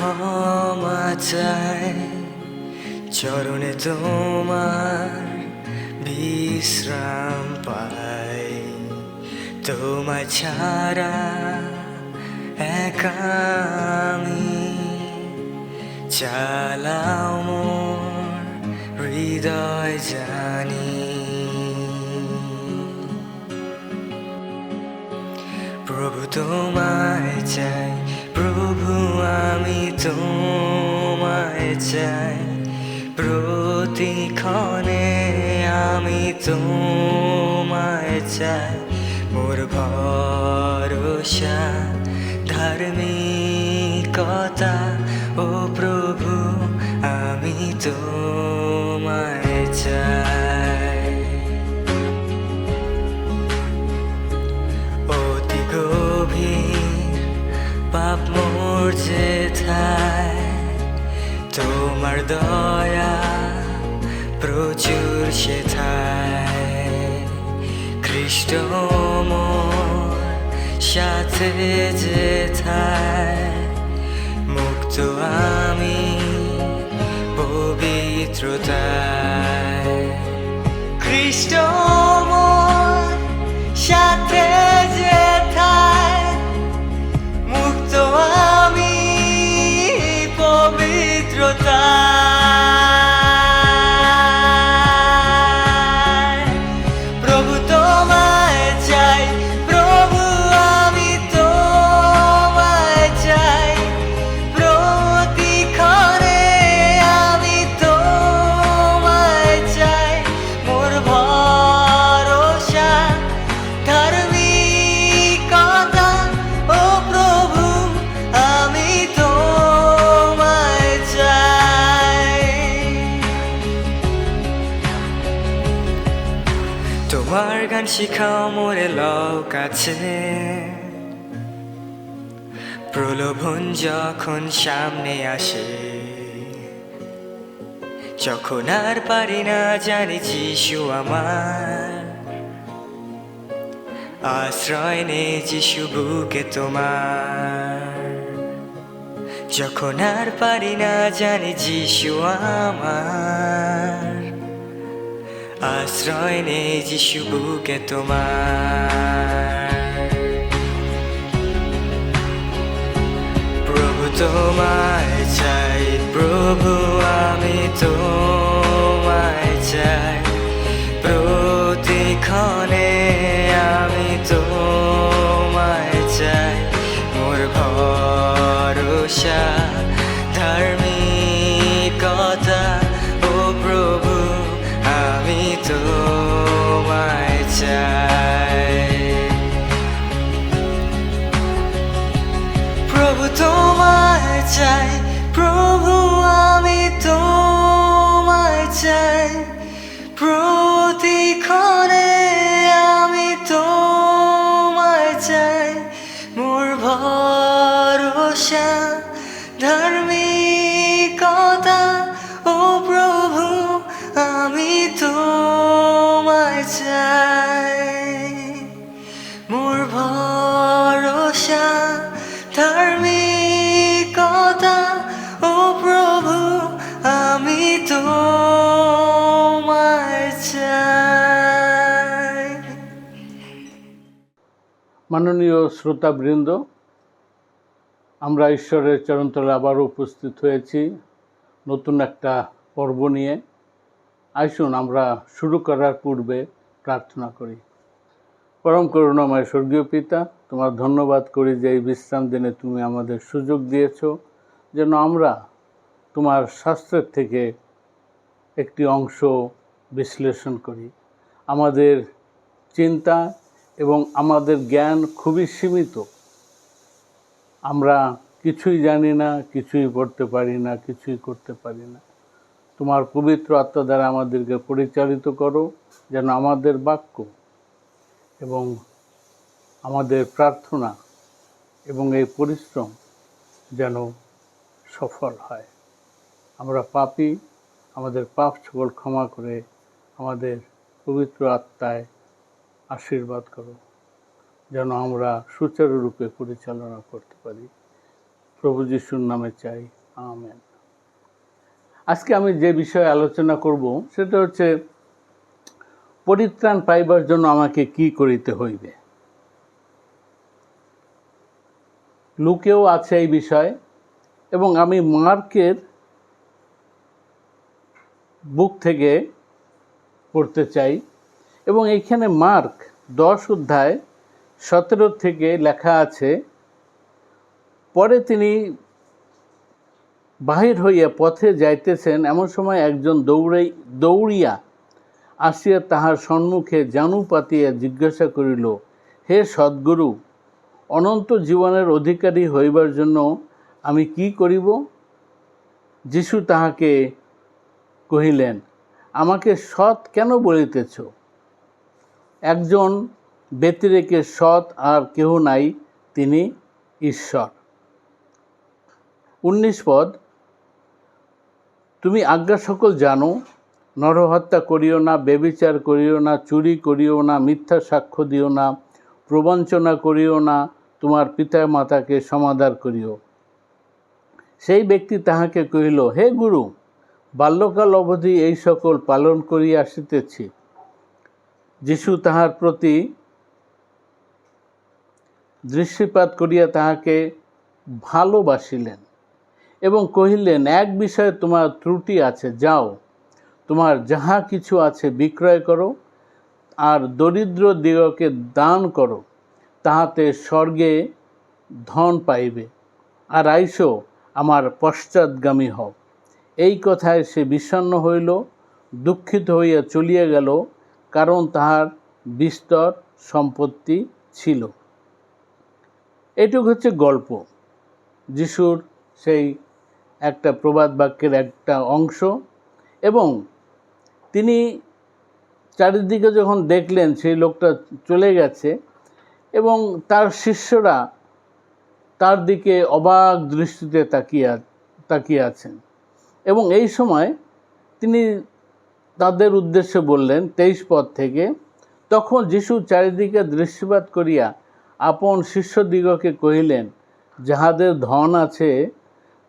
ক্ষমা চাই, চরণে তোমার বিশ্রাম পাই। তোমায় ছাড়া একা আমি, চালাও মোর হৃদয় জানি। প্রভু তোমায় চাই, প্রভু আমি তোমায় চাই, প্রতিক্ষণে আমি তোমায় চাই। মোর ভরসা ধার্মিকতা, ও প্রভু আমি তোমায় চাই। অতি গভীর পাপ মোর যেথায়, তোমার দয়া প্রচুর সেথায়। খ্রিস্ট মোর সাথে যেথায়, মুক্ত আমি পবিত্রতায়। খ্রিস্ট মোর সাথে যেথায়, মুক্ত আমি পবিত্রতায়। প্রভু তোমায় চাই, প্রভু আমি তোমায় চাই, প্রতিক্ষণে আমি তোমায় চাই। মোর ভরসা ধার্মিকতা, ও প্রভু আমি তোমায় চাই। তোমার গান শিখাও মোরে লোক আছে, প্রলোভন যখন সামনে আসে, যখন আর পারি না জানি যিশু আমার আশ্রয় নে, যিশু বুকে তোমার। যখন আর পারি না জানি যিশু আমার আশ্রয় নে, যিশু বুকে তোমার। প্রভু তোমায় চাই, প্রভু আমি তোমায় চাই, প্রতিক্ষণে আমি তোমায় চাই। মোর ভরসা ধার্মিকতা, ও প্রভু আমি তোমায় চাই। প্রভু তোমায় চাই, প্রভু আমি তোমায় চাই, প্রতিক্ষণে আমি তোমায় চাই। মোর ভরসা ধার্মিকতা, ও প্রভু আমি তোমায় চাই। মোর ভরসা ধার্মিকতা, ও প্রভু আমি তোমায় চাই। মাননীয় শ্রোতাবৃন্দ, আমরা ঈশ্বরের চরণতলে আবারও উপস্থিত হয়েছি নতুন একটা পর্ব নিয়ে। আসুন আমরা শুরু করার পূর্বে প্রার্থনা করি। পরম করুণাময় স্বর্গীয় পিতা, তোমার ধন্যবাদ করি যে এই বিশ্রাম দিনে তুমি আমাদের সুযোগ দিয়েছ যেন আমরা তোমার শাস্ত্রের থেকে একটি অংশ বিশ্লেষণ করি। আমাদের চিন্তা এবং আমাদের জ্ঞান খুবই সীমিত। আমরা কিছুই জানি না, কিছুই পড়তে পারি না, কিছুই করতে পারি না। তোমার পবিত্র আত্মা দ্বারা আমাদেরকে পরিচালিত করো, যেন আমাদের বাক্য এবং আমাদের প্রার্থনা এবং এই পরিশ্রম যেন সফল হয়। আমরা পাপী, আমাদের পাপ সকল ক্ষমা করে আমাদের পবিত্র আত্মায় আশীর্বাদ করো, যেন আমরা সুচারুরূপে পরিচালনা করতে পারি। প্রভু যিশুর নামে চাই, আমেন। আজকে আমি যে বিষয়ে আলোচনা করব সেটা হচ্ছে পরিত্রাণ পাইবার জন্য আমাকে কি করিতে হইবে। লুকেও আছে এই বিষয়, এবং আমি মার্কের বুক থেকে পড়তে চাই। এবং এইখানে মার্ক 10 অধ্যায় 17 থেকে লেখা আছে, পরে তিনি বাহির হইয়া পথে যাইতেছেন, এমন সময় একজন দৌড়িয়া আসিয়া তাহার সম্মুখে জানু পাতিয়া জিজ্ঞাসা করিল, হে সদ্গুরু, অনন্ত জীবনের অধিকারী হইবার জন্য আমি কি করিব? যিশু তাহাকে কহিলেন, আমাকে সৎ কেন বলিতেছ? একজন ব্যতিরেকে সৎ আর কেহ নাই, তিনি ঈশ্বর। 19 পদ, তুমি আজ্ঞা সকল জানো, নরহত্যা করিও না, ব্যভিচার করিও না, চুরি করিও না, মিথ্যা সাক্ষ্য দিও না, প্রবঞ্চনা করিও না, তোমার পিতা মাতাকে সমাদর করিও। সেই ব্যক্তি তাহাকে কহিল, হে গুরু, বাল্যকাল অবধি এই সকল পালন করিয়া আসিতেছি। যিশু তাহার প্রতি দৃষ্টিপাত করিয়া তাহাকে ভালোবাসিলেন এবং কহিলেন, এক বিষয়ে তোমার ত্রুটি আছে, যাও, তোমার যাহা কিছু আছে বিক্রয় করো আর দরিদ্র দিগকে দান করো, তাহাতে স্বর্গে ধন পাইবে, আর আইসো আমার পশ্চাৎগামী হও। এই কথায় সে বিষণ্ণ হইল, দুঃখিত হইয়া চলিয়া গেল, কারণ তাহার বিস্তর সম্পত্তি ছিল। এটুকু হচ্ছে গল্প, যিশুর সেই একটা প্রবাদ বাক্যের একটা অংশ। এবং তিনি চারিদিকে যখন দেখলেন সেই লোকটা চলে গেছে এবং তার শিষ্যরা তার দিকে অবাক দৃষ্টিতে তাকিয়ে আছেন, এবং এই সময় তিনি তাদের উদ্দেশ্যে বললেন 23 পদ থেকে, তখন যিশু চারিদিকে দৃষ্টিপাত করিয়া আপন শিষ্যদিগকে কহিলেন, যাহাদের ধন আছে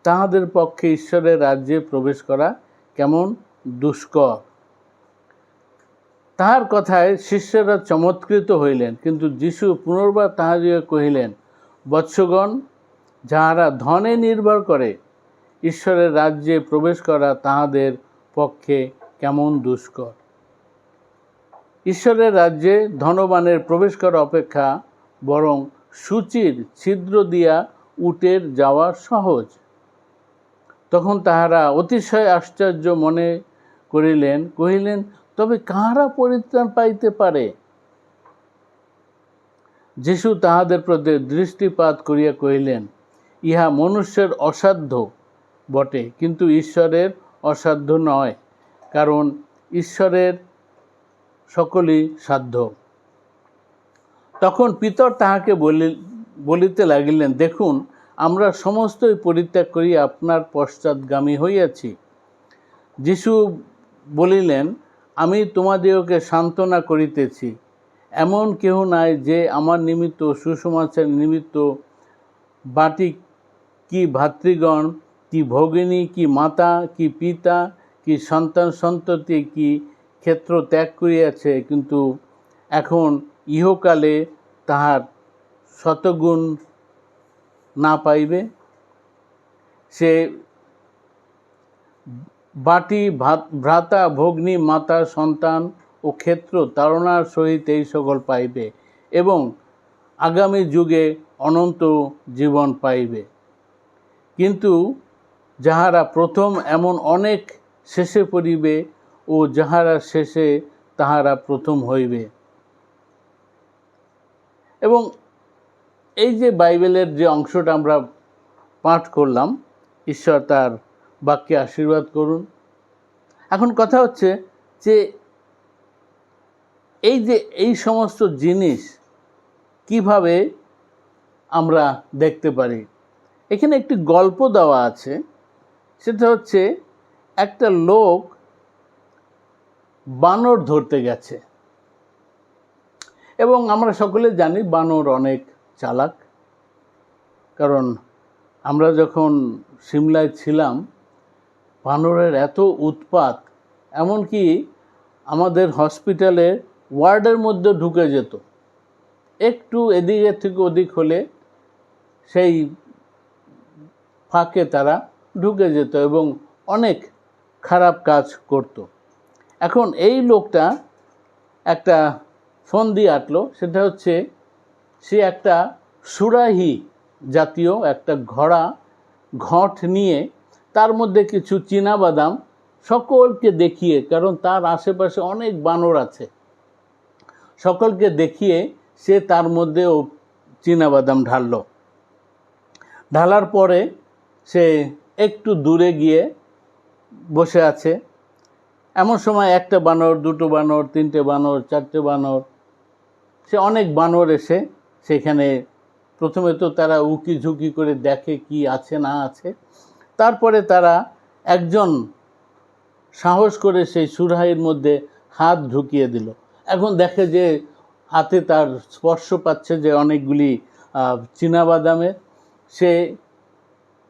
তাহাদের পক্ষে ঈশ্বরের রাজ্যে প্রবেশ করা কেমন দুষ্কর। তাহার কথায় শিষ্যরা চমৎকৃত হইলেন, কিন্তু যিশু পুনর্বার তাহাদিগকে কহিলেন, বৎসগণ, যাহারা ধনে নির্ভর করে ঈশ্বরের রাজ্যে প্রবেশ করা তাহাদের পক্ষে কেমন দুষ্কর। ঈশ্বরের রাজ্যে ধনবানের প্রবেশ করা অপেক্ষা বরং সূচির ছিদ্র দিয়া উটের যাওয়া সহজ। তখন তাহারা অতিশয় আশ্চর্য মনে কহিলেন, তবে কাহারা পরিত্রাণ পাইতে পারে? যিশু তাহাদের প্রতি দৃষ্টিপাত করিয়া কহিলেন, ইহা মনুষ্যের অসাধ্য বটে, কিন্তু ঈশ্বরের অসাধ্য নয়, কারণ ঈশ্বরের সকলই সাধ্য। তখন পিতর তাহাকে বলিতে লাগিলেন, দেখুন, আমরা সমস্তই পরিত্যাগ করি আপনার পশ্চাৎগামী হইয়াছি। যিশু বলিলেন, আমি তোমাদিগকে সান্ত্বনা করিতেছি, এমন কেহ নাই যে আমার নিমিত্ত, সুসমাচার নিমিত্ত, বাটি কি ভাতৃগণ, কি ভগিনী, কি মাতা, কি পিতা, কি সন্তান সন্ততি, কি ক্ষেত্র ত্যাগ করিয়াছে, কিন্তু এখন ইহকালে তাহার শতগুণ না পাইবে। সে বাটি, ভ্রাতা, ভগ্নী, মাতা, সন্তান ও ক্ষেত্র তাড়নার সহিত এই সকল পাইবে এবং আগামী যুগে অনন্ত জীবন পাইবে। কিন্তু যাহারা প্রথম এমন অনেক শেষে পড়িবে, ও যাহারা শেষে তাহারা প্রথম হইবে। এবং এই যে বাইবেলের যে অংশটা আমরা পাঠ করলাম, ঈশ্বর তার বাক্যে আশীর্বাদ করুন। এখন কথা হচ্ছে যে এই সমস্ত জিনিস কিভাবে আমরা দেখতে পারি। এখানে একটি গল্প দেওয়া আছে, সেটা হচ্ছে একটা লোক বানর ধরতে গেছে, এবং আমরা সকলে জানি বানর অনেক চালাক, কারণ আমরা যখন সিমলায় ছিলাম, বানরের এত উৎপাত, এমনকি আমাদের হসপিটালে ওয়ার্ডের মধ্যে ঢুকে যেত। একটু এদিকে থেকে ওদিক হলে সেই ফাঁকে তারা ঢুকে যেত এবং অনেক খারাপ কাজ করত। এখন এই লোকটা একটা ফোন দিয়ে আটলো, সেটা হচ্ছে সে একটা সুরাহি জাতীয় একটা ঘট নিয়ে তার মধ্যে কিছু চীনাবাদাম সকলকে দেখিয়ে, কারণ তার আশেপাশে অনেক বানর আছে, সকলকে দেখিয়ে সে তার মধ্যেও চীনাবাদাম ঢালার পরে সে একটু দূরে গিয়ে বসে আছে। এমন সময় একটা বানর, দুটো বানর, তিনটে বানর, চারটে বানর, সে অনেক বানর এসে সেখানে প্রথমে তো তারা উকি ঝুঁকি করে দেখে কি আছে না আছে, তারপরে তারা একজন সাহস করে সেই সুরাহির মধ্যে হাত ঢুকিয়ে দিল। এখন দেখে যে হাতে তার স্পর্শ পাচ্ছে যে অনেকগুলি চীনাবাদামের। সে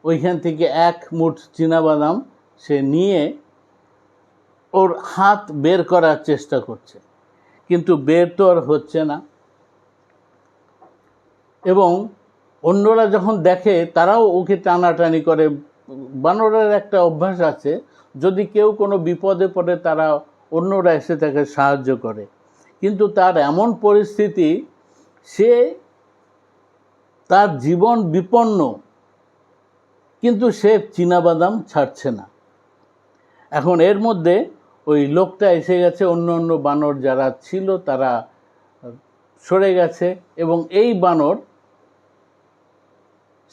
ওইখান থেকে এক মুঠ চীনাবাদাম সে নিয়ে ওর হাত বের করার চেষ্টা করছে, কিন্তু বের তো আর হচ্ছে না। এবং অন্যরা যখন দেখে তারাও ওকে টানাটানি করে। বানরের একটা অভ্যাস আছে, যদি কেউ কোনো বিপদে পড়ে তারা অন্যরা এসে তাকে সাহায্য করে, কিন্তু তার এমন পরিস্থিতি, সে তার জীবন বিপন্ন, কিন্তু সে চীনাবাদাম ছাড়ছে না। এখন এর মধ্যে ওই লোকটা এসে গেছে, অন্য বানর যারা ছিল তারা সরে গেছে, এবং এই বানর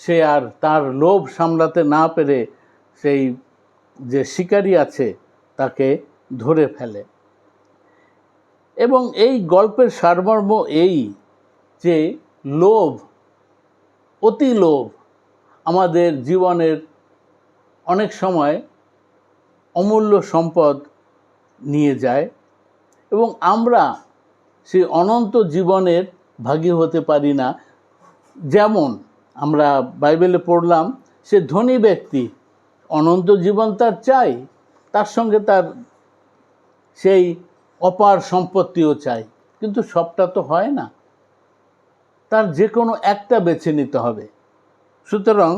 সে আর তার লোভ সামলাতে না পেরে সেই যে শিকারী আছে তাকে ধরে ফেলে। এবং এই গল্পের সারমর্ম এই যে লোভ, অতি লোভ আমাদের জীবনের অনেক সময় অমূল্য সম্পদ নিয়ে যায়, এবং আমরা সেই অনন্ত জীবনের ভাগী হতে পারি না। যেমন আমরা বাইবেলে পড়লাম, সে ধনী ব্যক্তি অনন্ত জীবন তার চাই, তার সঙ্গে তার সেই অপার সম্পত্তিও চাই, কিন্তু সবটা তো হয় না, তার যে কোনো একটা বেছে নিতে হবে। সুতরাং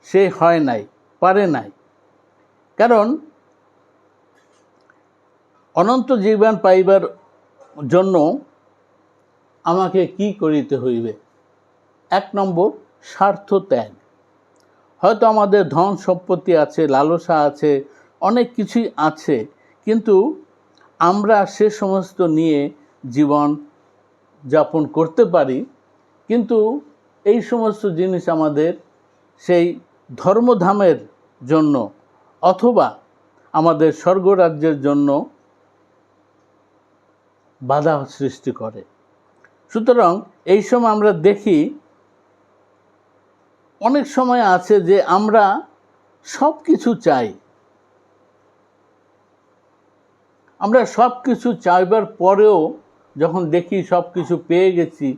সে হয় নাই, পারে নাই, কারণ অনন্ত জীবন পাইবার জন্য আমাকে কি করিতে হইবে? 1 নম্বর, স্বার্থ ত্যাগ। হয়তো আমাদের ধন সম্পত্তি আছে, লালসা আছে, অনেক কিছুই আছে, কিন্তু আমরা সে সমস্ত নিয়ে জীবন যাপন করতে পারি, কিন্তু এই সমস্ত জিনিস আমাদের সেই ধর্মধামের জন্য অথবা আমাদের স্বর্গরাজ্যের জন্য বাধা সৃষ্টি করে। সুতরাং এই সময় আমরা দেখি অনেক সময় আছে যে আমরা সব কিছু চাই, আমরা সব কিছু চাইবার পরেও যখন দেখি সব কিছু পেয়ে গেছি,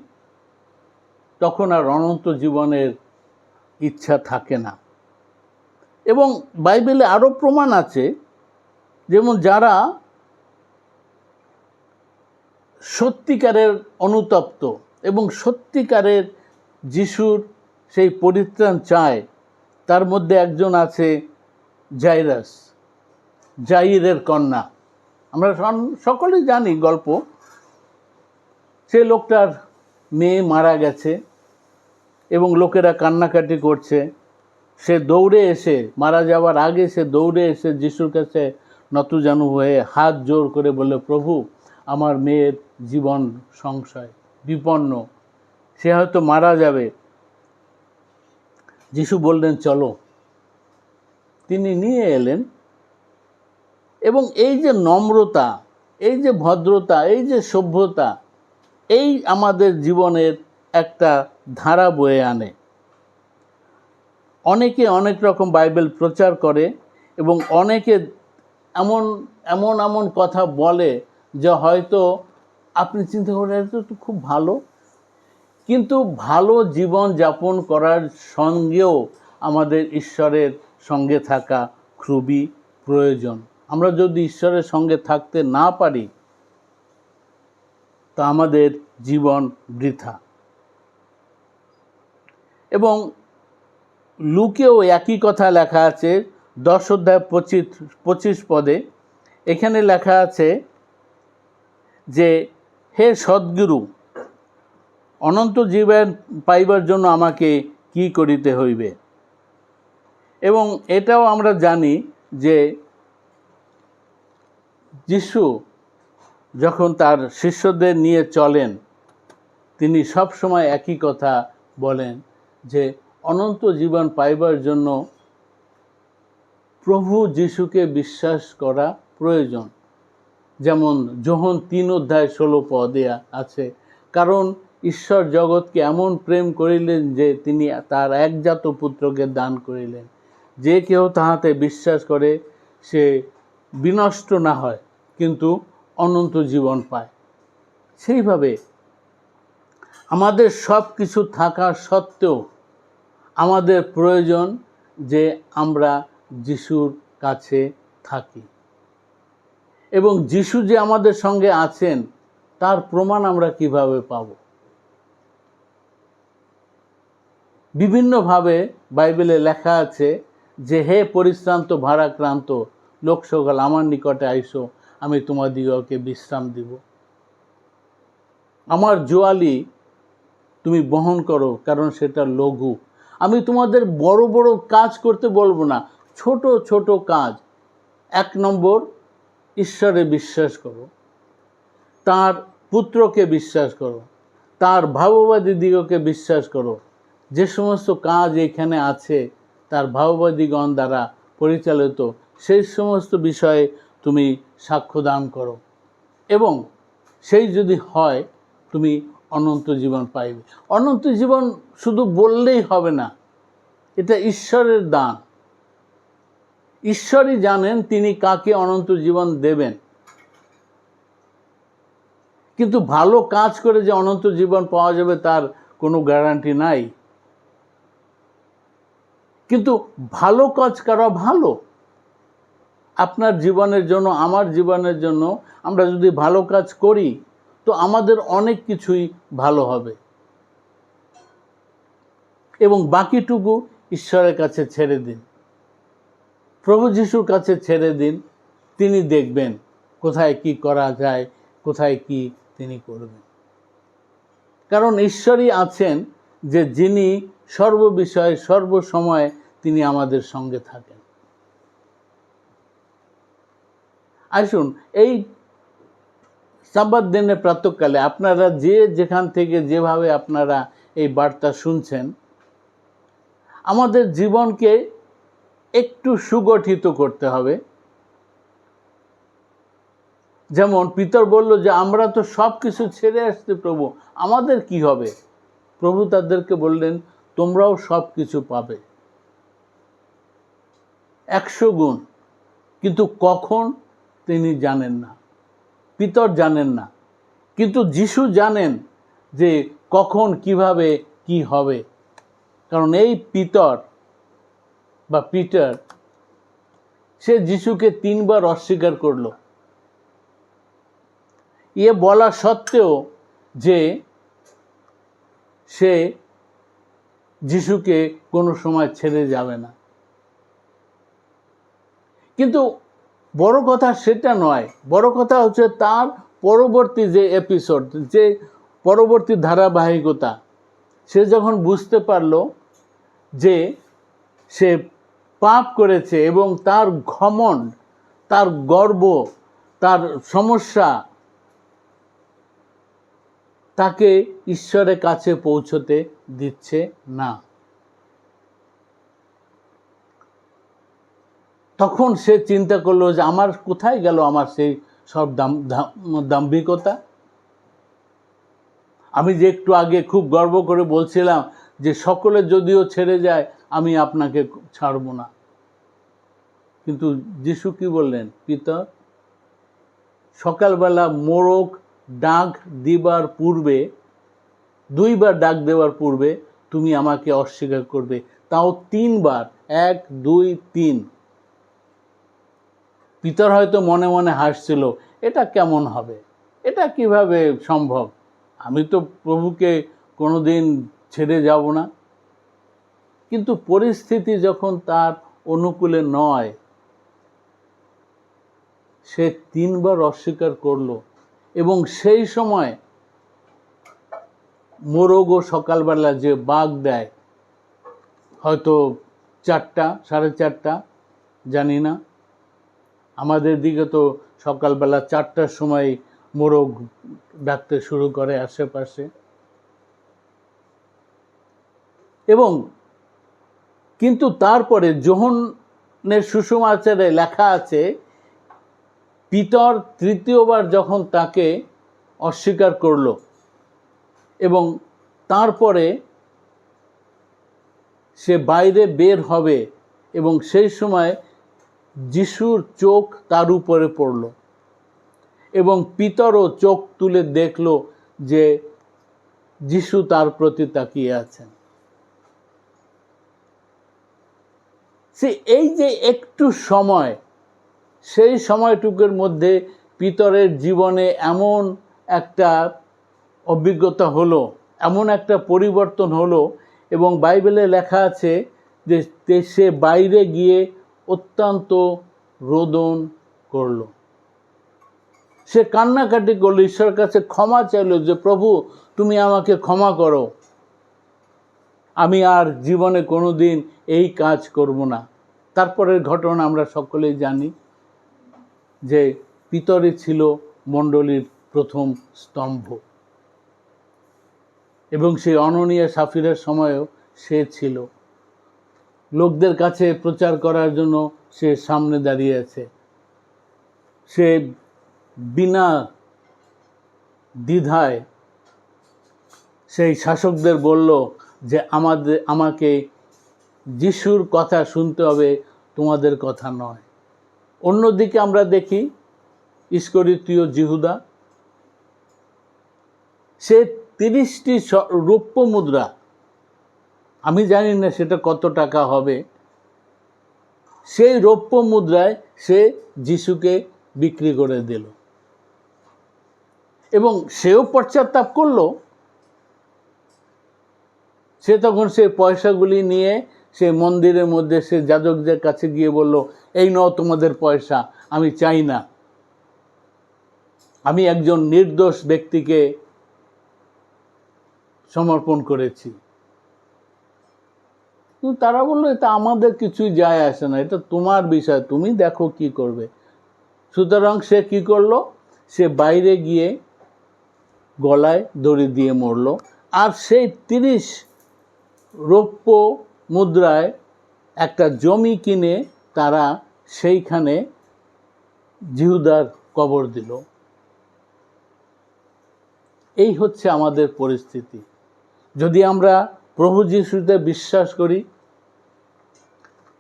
তখন আর অনন্ত জীবনের ইচ্ছা থাকে না। এবং বাইবেলে আরও প্রমাণ আছে, যেমন যারা সত্যিকারের অনুতপ্ত এবং সত্যিকারের যিশুর সেই পরিত্রাণ চায়, তার মধ্যে একজন আছে জাইরের কন্যা। আমরা সকলেই জানি গল্প। সে লোকটার মেয়ে মারা গেছে এবং লোকেরা কান্নাকাটি করছে। সে দৌড়ে এসে, মারা যাওয়ার আগে সে দৌড়ে এসে যিশুর কাছে নতজানু হয়ে হাত জোর করে বলে, প্রভু, আমার মেয়ের জীবন সংশয়, বিপন্ন, সে হয়তো মারা যাবে। যিশু বললেন, চলো। তিনি নিয়ে এলেন। এবং এই যে নম্রতা, এই যে ভদ্রতা, এই যে সভ্যতা, এই আমাদের জীবনের একটা ধারা বয়ে আনে। অনেকে অনেক রকম বাইবেল প্রচার করে এবং অনেকে এমন কথা বলে যা হয়তো আপনি চিন্তা করেন এটা তো খুব ভালো, কিন্তু ভালো জীবন যাপন করার সঙ্গেও আমাদের ঈশ্বরের সঙ্গে থাকা খুবই প্রয়োজন। আমরা যদি ঈশ্বরের সঙ্গে থাকতে না পারি তা আমাদের জীবন বৃথা। এবং লুকেও একই কথা লেখা আছে 10 অধ্যায় 25 পদে। এখানে লেখা আছে যে হে সদ্গুরু, অনন্ত জীবন পাইবার জন্য আমাকে কি করিতে হইবে। এবং এটাও আমরা জানি যে যিশু যখন তার শিষ্যদের নিয়ে চলেন তিনি সব সময় একই কথা বলেন যে অনন্ত জীবন পাইবার জন্য প্রভু যিশুকে বিশ্বাস করা প্রয়োজন। যেমন যোহন 3 অধ্যায় 16 পদে আছে, কারণ ঈশ্বর জগৎকে এমন প্রেম করিলেন যে তিনি তার একজাত পুত্রকে দান করিলেন, যে কেউ তাহাতে বিশ্বাস করে সে বিনষ্ট না হয় কিন্তু অনন্ত জীবন পায়। সেইভাবে আমাদের সব কিছু থাকা সত্ত্বেও আমাদের প্রয়োজন যে আমরা যিশুর কাছে থাকি। এবং যিশু যে আমাদের সঙ্গে আছেন তার প্রমাণ আমরা কিভাবে পাব? বিভিন্নভাবে বাইবেলে লেখা আছে যে হে পরিশ্রান্ত ভারাক্রান্ত লোক সকল আমার নিকটে আইসো, আমি তোমাদিগকে বিশ্রাম দিব। আমার জোয়ালি তুমি বহন করো, কারণ সেটা লঘু। আমি তোমাদের বড় বড় কাজ করতে বলবো না, ছোট ছোট কাজ। 1 নম্বর, ঈশ্বরে বিশ্বাস করো, তার পুত্রকে বিশ্বাস করো, তার ভাববাদী দিগকে বিশ্বাস করো। যে সমস্ত কাজ এখানে আছে তার ভাববাদীগণ দ্বারা পরিচালিত, সেই সমস্ত বিষয়ে তুমি সাক্ষ্য দান করো। এবং সেই যদি হয় তুমি অনন্ত জীবন পাইবে। অনন্ত জীবন শুধু বললেই হবে না, এটা ঈশ্বরের দান। ঈশ্বরই জানেন তিনি কাকে অনন্ত জীবন দেবেন। কিন্তু ভালো কাজ করে যে অনন্ত জীবন পাওয়া যাবে তার কোনো গ্যারান্টি নাই। কিন্তু ভালো কাজ করা ভালো। আপনার জীবনের জন্য, আমার জীবনের জন্য আমরা যদি ভালো কাজ করি তো আমাদের অনেক কিছুই ভালো হবে। এবং বাকিটুকু ঈশ্বরের কাছে ছেড়ে দিন, প্রভু যিশুর কাছে ছেড়ে দিন। তিনি দেখবেন কোথায় কি করা যায়, কোথায় কি তিনি করবেন। কারণ ঈশ্বরই আছেন যে যিনি সর্ববিষয়ে সর্বসময় তিনি আমাদের সঙ্গে থাকেন। আসুন, এই সাব্বাত দিনের প্রাতঃকালে আপনারা যে যেখান থেকে যেভাবে আপনারা এই বার্তা শুনছেন, আমাদের জীবনকে একটু সুগঠিত করতে হবে। যেমন পিতর বলল যে আমরা তো সব কিছু ছেড়ে আসছি প্রভু, আমাদের কি হবে? প্রভু তাদেরকে বললেন তোমরাও সব কিছু পাবে 100 গুণ, কিন্তু কখন তিনি জানেন না, পিতর জানেন না, কিন্তু যিশু জানেন যে কখন কিভাবে কি হবে। কারণ এই পিতর বা পিটার সে যিশুকে 3 বার অস্বীকার করলো। এ বলা সত্ত্বেও যে সে যিশুকে কোনো সময় ছেড়ে যাবে না। কিন্তু বড় কথা সেটা নয়, বড় কথা হচ্ছে তার পরবর্তী যে এপিসোড, যে পরবর্তী ধারাবাহিকতা। সে যখন বুঝতে পারলো যে সে পাপ করেছে এবং তার ঘমণ্ড, তার গর্ব, তার সমস্যা তাকে ঈশ্বরের কাছে পৌঁছতে দিচ্ছে না, তখন সে চিন্তা করলো যে আমার কোথায় গেল আমার সেই সব দাম্ভিকতা। আমি যে একটু আগে খুব গর্ব করে বলছিলাম যে সকলে যদিও ছেড়ে যায় আমি আপনাকে ছাড়ব না, কিন্তু যিশু কি বললেন? পিতর, সকালবেলা মোরগ ডাক দিবার পূর্বে, 2 বার ডাক দেওয়ার পূর্বে তুমি আমাকে অস্বীকার করবে তাও 3 বার, 1 2 3। পিতর হয়তো মনে মনে হাসছিল, এটা কেমন হবে, এটা কিভাবে সম্ভব, আমি তো প্রভুকে কোনোদিন ছেড়ে যাব না। কিন্তু পরিস্থিতি যখন তার অনুকূলে নয়, সে 3 বার অস্বীকার করলো। এবং সেই সময় মোরগও সকালবেলা যে বাঘ দেয়, হয়তো 4টা 4:30, জানি না, আমাদের দিকে তো সকালবেলা 4টার সময় মোরগ ডাকতে শুরু করে আশেপাশে। এবং কিন্তু তারপরে যোহনের সুসমাচারে লেখা আছে, পিতর 3য়বার যখন তাকে অস্বীকার করলো এবং তারপরে সে বাইরে বের হবে এবং সেই সময় যিশুর চোখ তার উপরে পড়ল এবং পিতরও চোখ তুলে দেখল যে যিশু তার প্রতি তাকিয়ে আছেন। এই যে একটু সময়, সেই সময়টুকুর মধ্যে পিতরের জীবনে এমন একটা অভিজ্ঞতা হলো, এমন একটা পরিবর্তন হলো। এবং বাইবেলে লেখা আছে যে সে বাইরে গিয়ে অত্যন্ত রোদন করলো, সে কান্নাকাটি করলো, ঈশ্বরের কাছে ক্ষমা চাইলো যে প্রভু তুমি আমাকে ক্ষমা করো, আমি আর জীবনে কোনোদিন এই কাজ করব না। তারপরের ঘটনা আমরা সকলেই জানি যে পিতরই ছিল মণ্ডলীর প্রথম স্তম্ভ এবং সেই অননীয়া সাফিরের সময়ও সে ছিল। লোকদের কাছে প্রচার করার জন্য সে সামনে দাঁড়িয়ে আছে। সে বিনা দ্বিধায় সেই শাসকদের বলল যে আমাকে যিশুর কথা শুনতে হবে, তোমাদের কথা নয়। অন্যদিকে আমরা দেখি ইস্করিতীয় জিহুদা, সে 30টি রৌপ্য মুদ্রা, আমি জানি না সেটা কত টাকা হবে, সেই রৌপ্য মুদ্রায় সে যিশুকে বিক্রি করে দিল এবং সেও পশ্চাত্তাপ করলো। সে তখন সেই পয়সাগুলি নিয়ে সে মন্দিরের মধ্যে সে যাজকদের কাছে গিয়ে বলল, এই নাও তোমাদের পয়সা, আমি চাই না, আমি একজন নির্দোষ ব্যক্তিকে সমর্পণ করেছি। তারা বললো, এটা আমাদের কিছুই যায় আসে না, এটা তোমার বিষয়, তুমি দেখো কি করবে। সুতরাং সে কি করলো, সে বাইরে গিয়ে গলায় দড়ি দিয়ে মরল। আর সেই 30 রৌপ্য মুদ্রায় একটা জমি কিনে তারা সেইখানে জিহুদার কবর দিল। এই হচ্ছে আমাদের পরিস্থিতি। যদি আমরা প্রভু যিশুতে বিশ্বাস করি,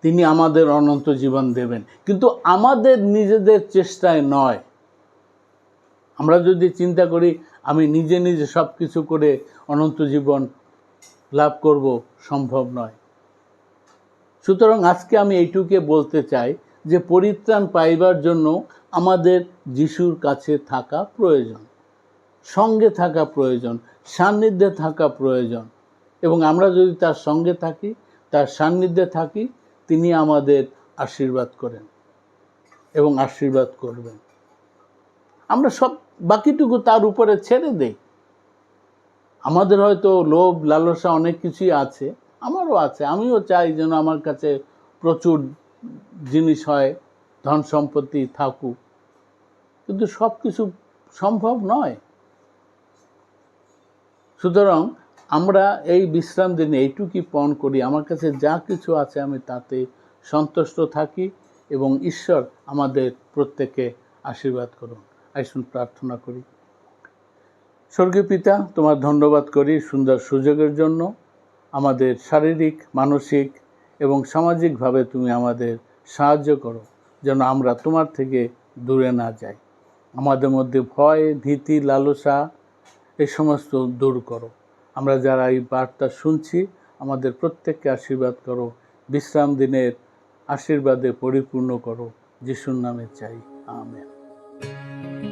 তিনি আমাদের অনন্ত জীবন দেবেন, কিন্তু আমাদের নিজেদের চেষ্টায় নয়। আমরা যদি চিন্তা করি আমি নিজে নিজে সব কিছু করে অনন্ত জীবন লাভ করব, সম্ভব নয়। সুতরাং আজকে আমি এইটুকে বলতে চাই যে পরিত্রাণ পাইবার জন্য আমাদের যিশুর কাছে থাকা প্রয়োজন, সঙ্গে থাকা প্রয়োজন, সান্নিধ্যে থাকা প্রয়োজন। এবং আমরা যদি তার সঙ্গে থাকি, তার সান্নিধ্যে থাকি, তিনি আমাদের আশীর্বাদ করেন এবং আশীর্বাদ করবেন। আমরা সব বাকিটুকু তার উপরে ছেড়ে দেই। আমাদের হয়তো লোভ লালসা অনেক কিছুই আছে, আমারও আছে, আমিও চাই যেন আমার কাছে প্রচুর জিনিস হয়, ধন সম্পত্তি থাকুক, কিন্তু সব কিছু সম্ভব নয়। সুতরাং আমরা এই বিশ্রাম দিনে এইটুকুই পণ করি, আমার কাছে যা কিছু আছে আমি তাতে সন্তুষ্ট থাকি এবং ঈশ্বর আমাদের প্রত্যেককে আশীর্বাদ করুন। আসুন প্রার্থনা করি। স্বর্গীয় পিতা, তোমার ধন্যবাদ করি সুন্দর সুযোগের জন্য। আমাদের শারীরিক, মানসিক এবং সামাজিকভাবে তুমি আমাদের সাহায্য করো, যেন আমরা তোমার থেকে দূরে না যাই। আমাদের মধ্যে ভয়, ভীতি, লালসা এই সমস্ত দূর করো। আমরা যারা এই বার্তা শুনছি, আমাদের প্রত্যেককে আশীর্বাদ করো, বিশ্রাম দিনের আশীর্বাদে পরিপূর্ণ করো। যিশুর নামে চাই, আমেন।